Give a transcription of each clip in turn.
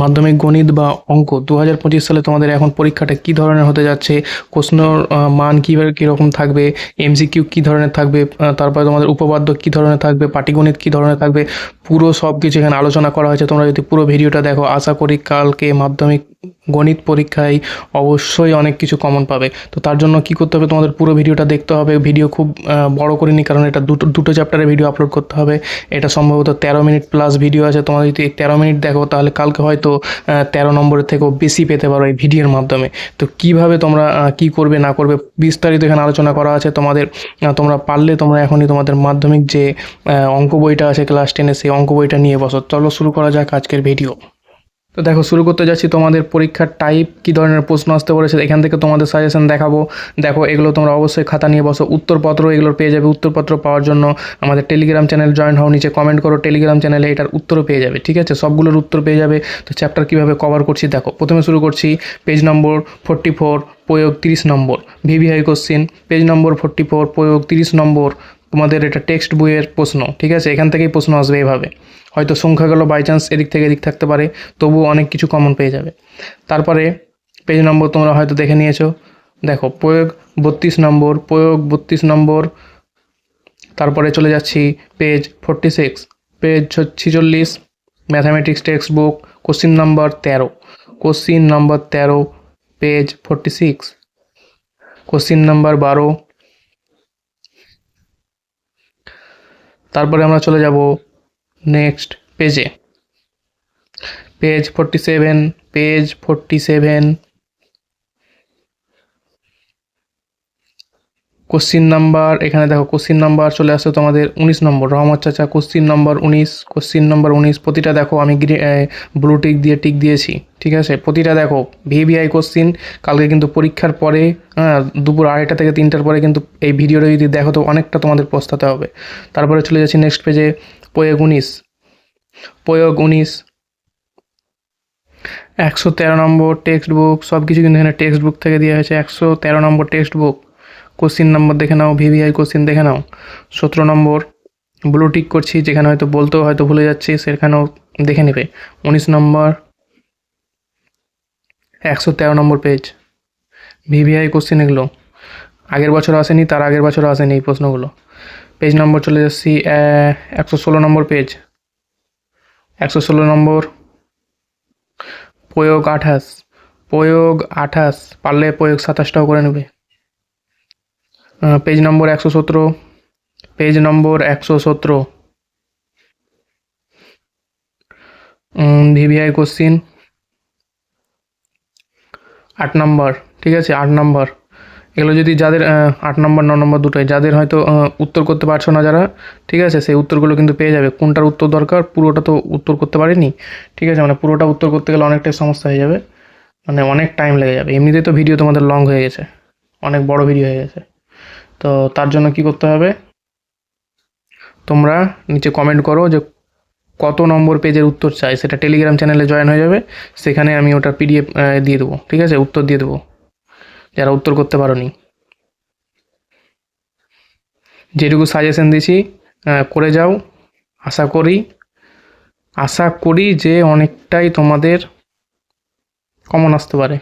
মাধ্যমিক গণিত বা অঙ্ক 2025 সালে তোমাদের এখন পরীক্ষাটা কী ধরনের হতে যাচ্ছে, প্রশ্নর মান কীভাবে কীরকম থাকবে, এমসিকিউ কী ধরনের থাকবে, তারপরে তোমাদের উপপাদ্য কী ধরনের থাকবে, পাটিগণিত কী ধরনের থাকবে, পুরো সব কিছু এখানে আলোচনা করা হয়েছে। তোমরা যদি পুরো ভিডিওটা দেখো, আশা করি কালকে মাধ্যমিক গণিত পরীক্ষায় অবশ্যই অনেক কিছু কমন পাবে। তো তার জন্য কী করতে হবে, তোমাদের পুরো ভিডিওটা দেখতে হবে। ভিডিও খুব বড় করিনি, কারণ এটা দুটো চ্যাপ্টারের ভিডিও আপলোড করতে হবে। এটা সম্ভবত 13 মিনিট প্লাস ভিডিও আছে। তোমরা যদি 13 মিনিট দেখো তাহলে কালকে হয়তো 13 নম্বরের থেকেও বেশি পেতে পারো এই ভিডিওর মাধ্যমে। তো কিভাবে তোমরা কি করবে না করবে বিস্তারিত এখানে আলোচনা করা আছে। তোমরা পারলে তোমরা এখনই তোমাদের মাধ্যমিক যে অঙ্ক বইটা আছে ক্লাস 10-এর, সেই অঙ্ক বইটা নিয়ে বসো। চলো শুরু করা যাক আজকের ভিডিও। তো দেখো, শুরু করতে যাচ্ছি তোমাদের পরীক্ষার টাইপ কী ধরনের প্রশ্ন আসতে পারে এখান থেকে তোমাদের সাজেশন দেখাবো। দেখো, এগুলো তোমরা অবশ্যই খাতা নিয়ে বসো। উত্তরপত্র এগুলোর পেয়ে যাবে। উত্তরপত্র পাওয়ার জন্য আমাদের টেলিগ্রাম চ্যানেল জয়েন হও, নিচে কমেন্ট করো টেলিগ্রাম চ্যানেলে, এটার উত্তরও পেয়ে যাবে। ঠিক আছে, সবগুলোর উত্তর পেয়ে যাবে। তো চ্যাপ্টার কীভাবে কভার করছি দেখো। প্রথমে শুরু করছি পেজ নম্বর 44, প্রয়োগ 30 নম্বর, ভিভিআই কোশ্চিন। পেজ নম্বর 44, প্রয়োগ 30 নম্বর। তোমাদের এটা টেক্সট বইয়ের প্রশ্ন। ঠিক আছে, এখান থেকেই প্রশ্ন আসবে এভাবে। হয়তো সংখ্যাগুলো বাই চান্স এদিক থেকে এদিক থাকতে পারে, তবুও অনেক কিছু কমন পেয়ে যাবে। তারপরে পেজ নম্বর তোমরা হয়তো দেখে নিয়েছো। দেখো, প্রয়োগ 32 নম্বর, প্রয়োগ 32 নম্বর। তারপরে চলে যাচ্ছি page 46, page 46, mathematics text book, question number 13, question number 13, page 46, question number 12। তারপরে আমরা চলে যাব নেক্সট পেজে, পেজ 47, পেজ 47, কোশ্চিন নাম্বার। এখানে দেখো কোশ্চিন নাম্বার চলে আসছে তোমাদের 19 নম্বর, রহমত চাচা কোশ্চিন নাম্বার 19, কোশ্চিন নাম্বার 19। প্রতিটা দেখো আমি ব্লু টিক দিয়ে টিক দিয়েছি। ঠিক আছে, প্রতিটা দেখো ভিভিআই কোশ্চিন। কালকে কিন্তু পরীক্ষার পরে দুপুর 2:30 থেকে 3টার পরে কিন্তু এই ভিডিওটা যদি দেখো তো অনেকটা তোমাদের পস্তাতে হবে। তারপরে চলে যাচ্ছি নেক্সট পেজে, প্রয়োগ 19, প্রয়োগ 19, 113 নম্বর টেক্সট বুক। সব কিছু কিন্তু এখানে টেক্সট বুক থেকে দেওয়া হয়েছে। 113 নম্বর টেক্সট বুক। কোশ্চিন নম্বর দেখে নাও, ভিভিআই কোশ্চিন দেখে নাও। 17 নম্বর ব্লু টিক করছি, যেখানে হয়তো বলতেও হয়তো ভুলে যাচ্ছি, সেখানেও দেখে নেবে। 19 নম্বর, 113 নম্বর পেজ, ভিভিআই কোশ্চিন। এগুলো আগের বছর আসেনি, তার আগের বছর আসেনি এই প্রশ্নগুলো। পেজ নম্বর চলে যাচ্ছি 116 নম্বর পেজ, 116 নম্বর, প্রয়োগ 28, প্রয়োগ 28। পারলে প্রয়োগ 27টাও করে নেবে। পেজ নম্বর 117, পেজ নম্বর 117, ভিভিআই কোশ্চিন 8 নম্বর। ঠিক আছে, 8 নম্বর। এগুলো যদি যাদের 8 নম্বর 9 নম্বর দুটোই, যাদের হয়তো উত্তর করতে পারছো না যারা, ঠিক আছে, সেই উত্তরগুলো কিন্তু পেয়ে যাবে। কোনটার উত্তর দরকার, পুরোটা তো উত্তর করতে পারিনি। ঠিক আছে, মানে পুরোটা উত্তর করতে গেলে অনেকটাই সমস্যা হয়ে যাবে, মানে অনেক টাইম লেগে যাবে। এমনিতেই তো ভিডিও তোমাদের লং হয়ে গেছে, অনেক বড় ভিডিও হয়ে গেছে। তো তার জন্য কি করতে হবে, তোমরা নিচে কমেন্ট করো যে কত নম্বর পেজের উত্তর চাই। সেটা টেলিগ্রাম চ্যানেলে জয়েন হয়ে যাবে, সেখানে আমি ওটা পিডিএফ দিয়ে দেবো। ঠিক আছে, উত্তর দিয়ে দেবো যারা উত্তর করতে পারোনি। যেটুকু সাজেশন দিয়েছি করে যাও। আশা করি যে অনেকটাই তোমাদের কমন আসতে পারে।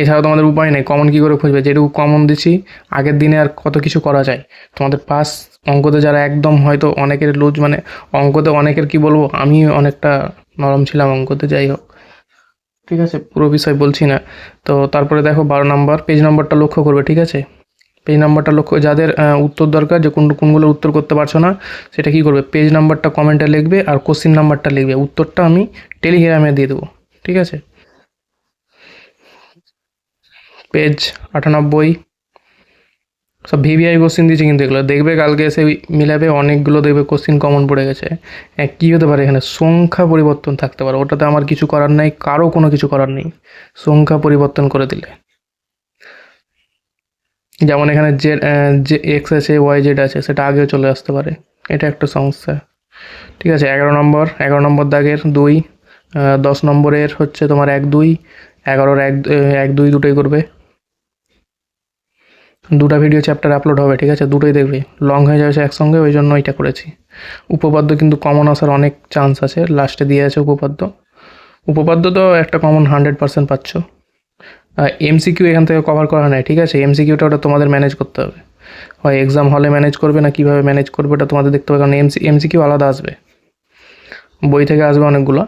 এছাড়াও তোমাদের উপায় নেই, কমন কী করে খুঁজবে? যেটুকু কমন দিচ্ছি আগের দিনে আর কত কিছু করা যায়। তোমাদের পাস অঙ্কতে যারা একদম হয়তো অনেকের লুজ, মানে অঙ্কতে অনেকের কি বলবো, আমি অনেকটা নরম ছিলাম অঙ্কতে, যাই হোক। ঠিক আছে, পুরো বিষয় বলছি না। তো তারপরে দেখো 12 নম্বর, পেজ নম্বরটা লক্ষ্য করবে। ঠিক আছে, পেজ নাম্বারটা লক্ষ্য, যাদের উত্তর দরকার, যে কোনগুলোর উত্তর করতে পারছো না, সেটা কি করবে, পেজ নাম্বারটা কমেন্টে লিখবে আর কোশ্চিন নাম্বারটা লিখবে। উত্তরটা আমি টেলিগ্রামে দিয়ে দেবো। ঠিক আছে, পেজ 98, সব ভিভিআই কোশ্চিন দিয়েছে কিন্তু এগুলো দেখবে, কালকে এসে মিলাবে, অনেকগুলো দেখবে কোশ্চিন কমন পড়ে গেছে। কী হতে পারে এখানে, সংখ্যা পরিবর্তন থাকতে পারে, ওটাতে আমার কিছু করার নেই, কারো কোনো কিছু করার নেই। সংখ্যা পরিবর্তন করে দিলে, যেমন এখানে যে এক্স আছে, ওয়াই জেড আছে, সেটা আগেও চলে আসতে পারে, এটা একটা সমস্যা। ঠিক আছে, 11 নম্বর দাগের 2, 10 নম্বরের হচ্ছে তোমার 1 2, 11-র 1 2 দুটোই করবে। দুটা ভিডিও চ্যাপ্টার আপলোড হবে। ঠিক আছে, দুটোই দেখবে, লং হয়ে যাচ্ছে একসঙ্গে, ওই জন্য এটা করেছি। উপপাদ্য কিন্তু কমন আসার অনেক চান্স আছে, লাস্টে দিয়ে আছে উপপাদ্য। উপপাদ্য তো একটা কমন 100% পাচ্ছ। এমসিকিউ এখান থেকে কভার করা নেই, ঠিক আছে? এমসিকিউটা ওটা তোমাদের ম্যানেজ করতে হবে, হয় এক্সাম হলে ম্যানেজ করবে না কীভাবে ম্যানেজ করবে ওটা তোমাদের দেখতে হবে, কারণ এমসিকিউ আলাদা আসবে, বই থেকে আসবে অনেকগুলো।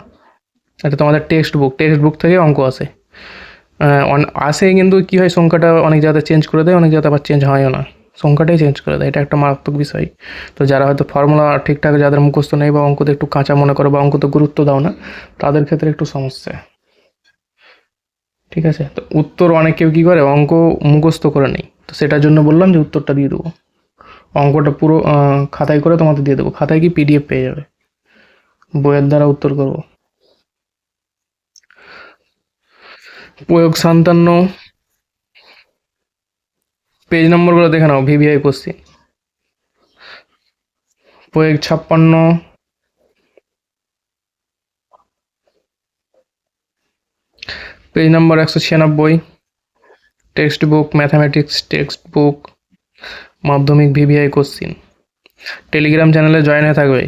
এটা তোমাদের টেক্সট বুক থেকে অঙ্ক আসে। আসে কিন্তু কী হয়, সংখ্যাটা অনেক জায়গাতে চেঞ্জ করে দেয়, অনেক জায়গাতে আবার চেঞ্জ হয়ও না, সংখ্যাটাই চেঞ্জ করে দেয়। এটা একটা মারাত্মক বিষয়। তো যারা হয়তো ফর্মুলা ঠিকঠাক যাদের মুখস্থ নেই বা অঙ্কতে একটু কাঁচা মনে করো বা অঙ্কতে গুরুত্ব দাও না, তাদের ক্ষেত্রে একটু সমস্যা, ঠিক আছে? তো উত্তর অনেক কেউ কী করে, অঙ্ক মুখস্থ করে নেই, তো সেটার জন্য বললাম যে উত্তরটা দিয়ে দেবো, অঙ্কটা পুরো খাতায় করে তোমাদের দিয়ে দেবো, খাতায় কি পিডিএফ পেয়ে যাবে, বইয়ের দ্বারা উত্তর করবো। প্রয়োগ 57, পেজ নম্বরগুলো দেখে নাও, ভিভিআই কোশ্চিন। প্রয়োগ 56, পেজ নম্বর 196, text book mathematics text book, মাধ্যমিক ভিভিআই কোশ্চিন। টেলিগ্রাম চ্যানেলে জয়েন হয়ে থাকবে,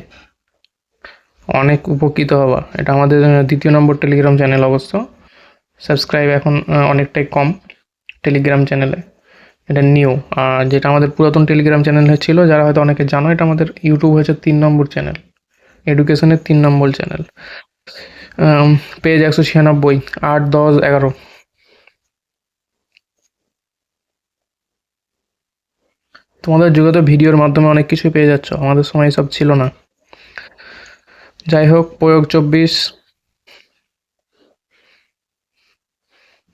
অনেক উপকৃত হবা। এটা আমাদের 2য় নম্বর টেলিগ্রাম চ্যানেল অবশ্য, সাবস্ক্রাইব এখন অনেকটাই কম টেলিগ্রাম চ্যানেলে, এটা নিউ। আর যেটা আমাদের পুরাতন টেলিগ্রাম চ্যানেল ছিল, যারা হয়তো অনেকে জানো, এটা আমাদের ইউটিউব হচ্ছে 3 নম্বর চ্যানেল, এডুকেশনের 3 নম্বর চ্যানেল। পেজ 196, 8, 10, 11। তোমাদের যুগে তো ভিডিওর মাধ্যমে অনেক কিছুই পেয়ে যাচ্ছ, আমাদের সময় সব ছিল না। যাই হোক, প্রয়োগ 24,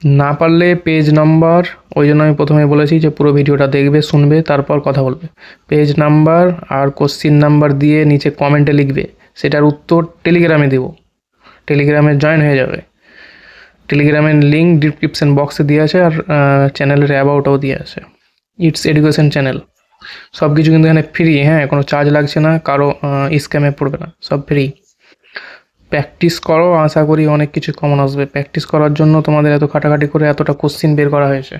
না পারলে পেজ নাম্বার, ওই জন্য আমি প্রথমে বলেছি যে পুরো ভিডিওটা দেখবে, শুনবে, তারপর কথা বলবে। পেজ নাম্বার আর কোশ্চিন নাম্বার দিয়ে নিচে কমেন্টে লিখবে, সেটার উত্তর টেলিগ্রামে দেবো, টেলিগ্রামে জয়েন হয়ে যাবে। টেলিগ্রামের লিঙ্ক ডিসক্রিপশন বক্সে দিয়ে আছে, আর চ্যানেলের অ্যাবাউটও দিয়ে আছে। ইটস এডুকেশন চ্যানেল, সব কিছু কিন্তু এখানে ফ্রি, হ্যাঁ, কোনো চার্জ লাগছে না, কারো স্ক্যামে পড়বে না, সব ফ্রি। প্র্যাকটিস করো, আশা করি অনেক কিছু কমন আসবে। প্র্যাকটিস করার জন্য তোমাদের এত খাটাখাটি করে এতটা কোশ্চিন বের করা হয়েছে,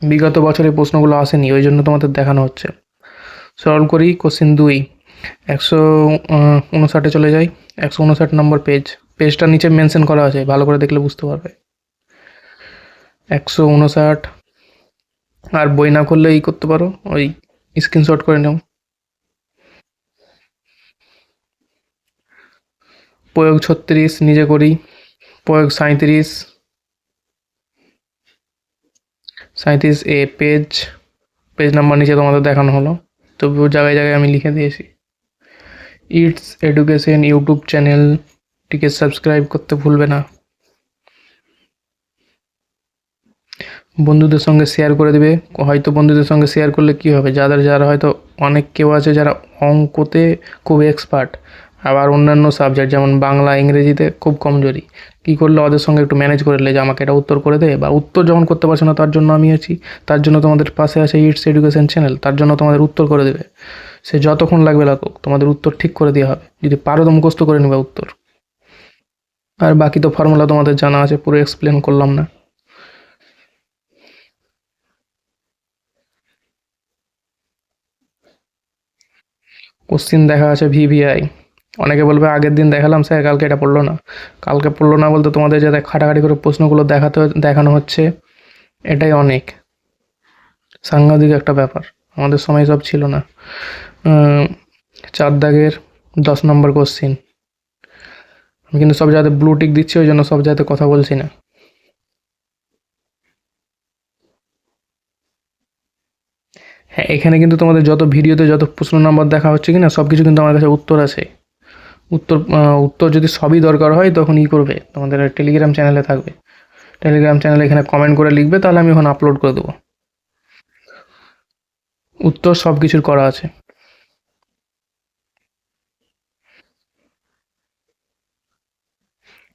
বিগত বছরে প্রশ্নগুলো আসেনি, ওই জন্য তোমাদের দেখানো হচ্ছে। সলভ করি। কোশ্চিন 2, 159 চলে যাই, 159 নম্বর পেজ, পেজটার নিচে মেনশন করা আছে, ভালো করে দেখলে বুঝতে পারবে। 159, আর বই না করলে এই করতে পারো, ওই স্ক্রিনশট করে নাও। প্রয়োগ 36 নিজে করি। প্রয়োগ 37 এ, পেজ নাম্বার নিচে তোমাদের দেখানো হলো, তবুও জায়গায় জায়গায় আমি লিখে দিয়েছি। ইটস এডুকেশন ইউটিউব চ্যানেলটিকে সাবস্ক্রাইব করতে ভুলবে না, বন্ধুদের সঙ্গে শেয়ার করে দেবে। হয়তো বন্ধুদের সঙ্গে শেয়ার করলে কী হবে, যারা হয়তো অনেক কেউ আছে যারা অঙ্কতে খুব এক্সপার্ট, আবার অন্যান্য সাবজেক্ট যেমন বাংলা ইংরেজিতে খুব কমজোরি, কী করলে ওদের সঙ্গে একটু ম্যানেজ করে নিলে যে আমাকে এটা উত্তর করে দে, বা উত্তর যখন করতে পারছে না তার জন্য আমি আছি, তার জন্য তোমাদের পাশে আছে ইটস এডুকেশন চ্যানেল, তার জন্য তোমাদের উত্তর করে দেবে। সে যতক্ষণ লাগবে লাগুক, তোমাদের উত্তর ঠিক করে দেওয়া হবে, যদি পারো তো মুখস্থ করে নেবে উত্তর। আর বাকি তো ফর্মুলা তোমাদের জানা আছে, পুরো এক্সপ্লেন করলাম না। কোশ্চিন দেখা আছে ভিভিআই, অনেকে বলবে আগের দিন দেখালাম স্যার, কালকে এটা পড়লো না। কালকে পড়লো না বলতে তোমাদের যে খাটাখাটি করে প্রশ্নগুলো দেখানো হচ্ছে, এটাই অনেক সাংঘাতিক একটা ব্যাপার, আমাদের সময় সব ছিল না। 4 দাগের 10 নম্বর কোশ্চিন, আমি কিন্তু সব জায়গাতে ব্লু টিক দিচ্ছি, ওই জন্য সব জায়গাতে কথা বলছি না। হ্যাঁ, এখানে কিন্তু তোমাদের যত ভিডিওতে যত প্রশ্ন নাম্বার দেখা হচ্ছে কিনা, সব কিছু কিন্তু আমার কাছে উত্তর আছে। উত্তর যদি সবই দরকার হয় তখন করবে, তোমাদের টেলিগ্রাম চ্যানেলে থাকবে, টেলিগ্রাম চ্যানেলে এখানে কমেন্ট করে লিখবে, তাহলে আমি ওখানে আপলোড করে দেবো, উত্তর সব কিছুর করা আছে।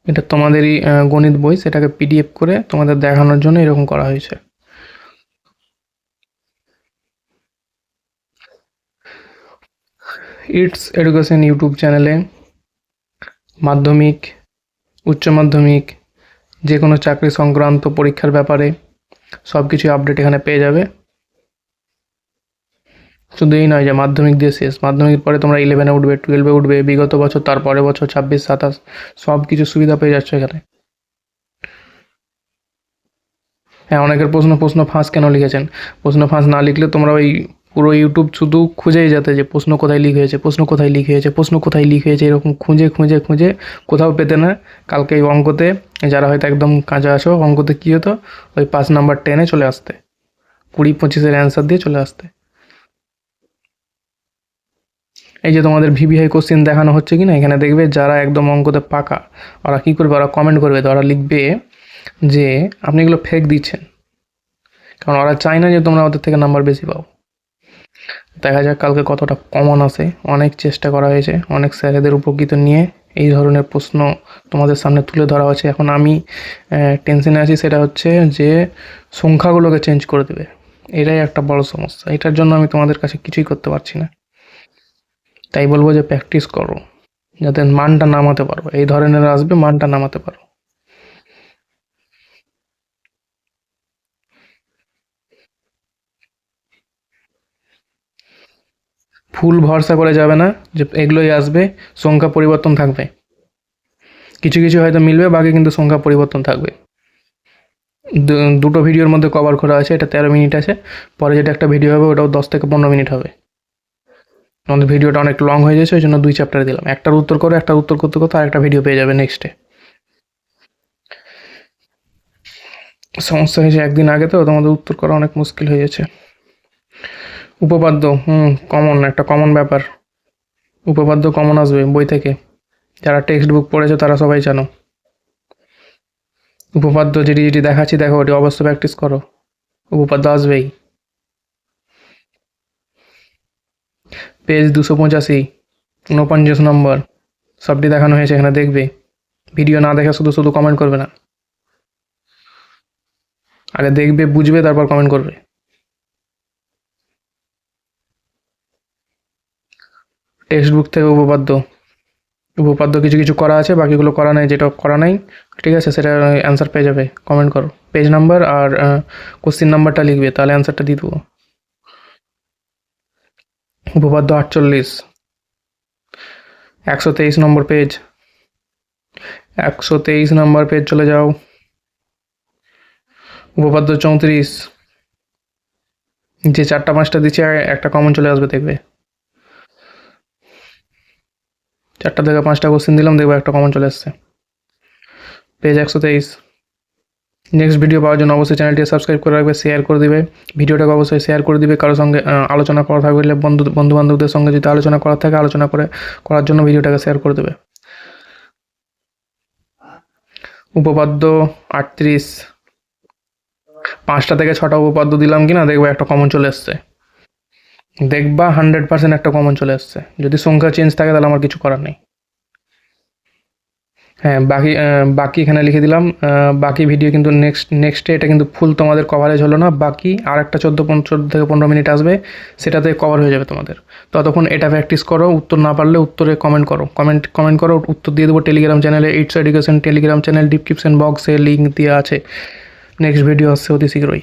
এটা তোমাদেরই গণিত বই, সেটাকে পিডিএফ করে তোমাদের দেখানোর জন্য এরকম করা হয়েছে। ইটস এডুকেশন ইউটিউব চ্যানেলে মাধ্যমিক, উচ্চ মাধ্যমিক, যে কোনো চাকরি সংক্রান্ত পরীক্ষার ব্যাপারে সব কিছু আপডেট এখানে পেয়ে যাবে। শুধু এই নয় যে মাধ্যমিক দিয়ে শেষ, মাধ্যমিকের পরে তোমরা 11-এ উঠবে, 12-এ উঠবে, বিগত বছর, তার পরের বছর 26-27 সব কিছু সুবিধা পেয়ে যাচ্ছ এখানে। হ্যাঁ, অনেকের প্রশ্ন প্রশ্ন ফাঁস কেন লিখেছেন? প্রশ্ন ফাঁস না লিখলে তোমরা ওই পুরো ইউটিউব শুধু খুঁজেই যেতে যে প্রশ্ন কোথায় লিক হয়েছে, প্রশ্ন কোথায় লিক হয়েছে, প্রশ্ন কোথায় লিক হয়েছে, এরকম খুঁজে খুঁজে খুঁজে কোথাও পেতে না। কালকে এই অঙ্কতে যারা হয়তো একদম কাঁচা আসো, অঙ্কতে কী হতো, ওই 5 নাম্বার 10-এ চলে আসতে, 20-25-এর অ্যান্সার দিয়ে চলে আসতে। এই যে তোমাদের ভিভিআই কোশ্চেন দেখানো হচ্ছে কি না, এখানে দেখবে যারা একদম অঙ্কতে পাকা, ওরা কী করবে, ওরা কমেন্ট করবে, তো ওরা লিখবে যে আপনি এগুলো ফেক দিচ্ছেন, কারণ ওরা চায় না যে তোমরা ওদের থেকে নাম্বার বেশি পাও। দেখা যাক কালকে কতটা কমন আসে। অনেক চেষ্টা করা হয়েছে, অনেক স্যারেদের উপকৃত নিয়ে এই ধরনের প্রশ্ন তোমাদের সামনে তুলে ধরা হয়েছে। এখন আমি টেনশনে আছি, সেটা হচ্ছে যে সংখ্যাগুলোকে চেঞ্জ করে দেবে, এটাই একটা বড় সমস্যা। এটার জন্য আমি তোমাদের কাছে কিছুই করতে পারছি না। তাই বলবো যে প্র্যাকটিস করো, যাতে মানটা নামাতে পারো, এই ধরনের আসবে, মানটা নামাতে পারো। ফুল ভরসা করে যাবে না যে এগুলোই আসবে, সংখ্যা পরিবর্তন থাকবে, কিছু কিছু হয়তো মিলবে, বাকি কিন্তু সংখ্যা পরিবর্তন থাকবে। দুটো ভিডিওর মধ্যে কভার করা আছে, এটা 13 মিনিট আছে, পরে যেটা একটা ভিডিও হবে ওটাও 10 থেকে 15 মিনিট হবে। আমাদের ভিডিওটা অনেক লং হয়ে যাচ্ছে, ওই জন্য 2 চ্যাপ্টারে দিলাম, একটার উত্তর করে, একটা উত্তর করতে করতে আরেকটা ভিডিও পেয়ে যাবে নেক্সটে। সমস্যা হয়েছে একদিন আগে, তো তোমাদের উত্তর করা অনেক মুশকিল হয়ে যাচ্ছে। উপপাদ্য, কমন, একটা কমন ব্যাপার। উপপাদ্য কমন আসবে বই থেকে, যারা টেক্সট বুক পড়েছো তারা সবাই জানো। উপপাদ্য যেটি যেটি দেখাচ্ছি দেখো, ওটি অবশ্য প্র্যাকটিস করো, উপপাদ্য আসবেই। পেজ 285, 49 নম্বর, সবটি দেখানো হয়েছে এখানে, দেখবে। ভিডিও না দেখে শুধু শুধু কমেন্ট করবে না, আগে দেখবে, বুঝবে, তারপর কমেন্ট করবে। টেক্সট বুক থেকে উপপাদ্য, উপপাদ্য কিছু কিছু করা আছে, বাকিগুলো করা নাই, যেটা করা নাই ঠিক আছে সেটা অ্যান্সার পেয়ে যাবে, কমেন্ট করো, পেজ নাম্বার আর কোশ্চিন নাম্বারটা লিখবে, তাহলে অ্যান্সারটা দিয়ে দেবো। উপপাদ্য 48, 123 নম্বর পেজ, 123 নম্বর পেজ চলে যাও। উপপাদ্য 34, যে 4টা-5টা দিচ্ছে একটা কমন চলে আসবে, দেখবে। 4টা থেকে 5টা কোশ্চেন দিলাম, দেখবে একটা কমন চলে আসছে। পেজ 123। নেক্সট ভিডিও পাওয়ার জন্য অবশ্যই চ্যানেলটি সাবস্ক্রাইব করে রাখবে, শেয়ার করে দিবে, ভিডিওটাকে অবশ্যই শেয়ার করে দিবে। কারোর সঙ্গে আলোচনা করা থাকলে, বন্ধু বান্ধবদের সঙ্গে যদি আলোচনা করার থাকে, আলোচনা করার জন্য ভিডিওটাকে শেয়ার করে দেবে। উপপাদ্য 38, 5টা থেকে 6টা উপপাদ্য দিলাম কিনা, দেখবে একটা কমন চলে আসছে, দেখবা 100% একটা কমন চলে আসছে। যদি সংখ্যা চেঞ্জ থাকে তাহলে আমার কিছু করার নেই। হ্যাঁ, বাকি এখানে লিখে দিলাম। বাকি ভিডিও কিন্তু নেক্সটে, এটা কিন্তু ফুল তোমাদের কভারেজ হলো না, বাকি আর একটা 14 থেকে 15 মিনিট আসবে, সেটাতে কভার হয়ে যাবে তোমাদের। ততক্ষণ এটা প্র্যাকটিস করো, উত্তর না পারলে উত্তরে কমেন্ট করো, কমেন্ট করো, উত্তর দিয়ে দেবো টেলিগ্রাম চ্যানেলে, it's education Telegram channel description বক্সে লিঙ্ক দেওয়া আছে। নেক্সট ভিডিও আসছে অতি শীঘ্রই।